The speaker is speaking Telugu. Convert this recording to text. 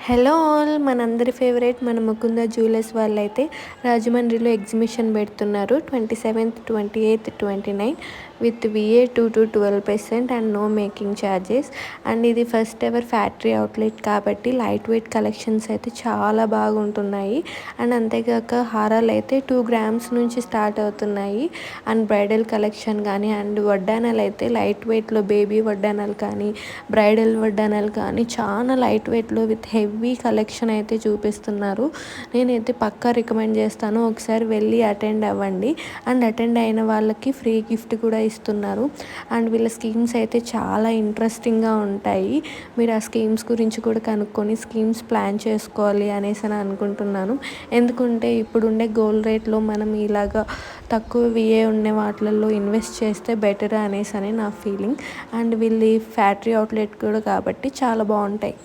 హలో ఆల్ మనందరి ఫేవరెట్ మన ముకుంద జ్యువెలర్స్ వాళ్ళైతే రాజమండ్రిలో ఎగ్జిబిషన్ పెడుతున్నారు 27th 28th 29 with VA 2 to 12% and no making charges. And ఇది ఫస్ట్ ఎవర్ ఫ్యాక్టరీ అవుట్లెట్ కాబట్టి లైట్ వెయిట్ కలెక్షన్స్ అయితే చాలా బాగుంటున్నాయి. అండ్ అంతేకాక హారాలు అయితే 2 grams నుంచి స్టార్ట్ అవుతున్నాయి. అండ్ బ్రైడల్ కలెక్షన్ కానీ అండ్ వడ్డానాలు అయితే లైట్ వెయిట్లో బేబీ వడ్డానాలు కానీ బ్రైడల్ వడ్డానాలు కానీ చాలా లైట్ వెయిట్లో విత్ హెవీ కలెక్షన్ అయితే చూపిస్తున్నారు. నేనైతే పక్కా రికమెండ్ చేస్తాను, ఒకసారి వెళ్ళి అటెండ్ అవ్వండి. అండ్ అటెండ్ అయిన వాళ్ళకి ఫ్రీ గిఫ్ట్ కూడా ఇస్తున్నారు. అండ్ వీళ్ళ స్కీమ్స్ అయితే చాలా ఇంట్రెస్టింగ్గా ఉంటాయి. మీరు ఆ స్కీమ్స్ గురించి కూడా కనుక్కొని స్కీమ్స్ ప్లాన్ చేసుకోవాలి అనేసి అని అనుకుంటున్నాను. ఎందుకంటే ఇప్పుడుండే గోల్డ్ రేట్లో మనం ఇలాగా తక్కువ విఏ ఉండే వాటిల్లో ఇన్వెస్ట్ చేస్తే బెటర్ అనేసి అని నా ఫీలింగ్. అండ్ వీళ్ళ ఫ్యాక్టరీ అవుట్లెట్ కూడా కాబట్టి చాలా బాగుంటాయి.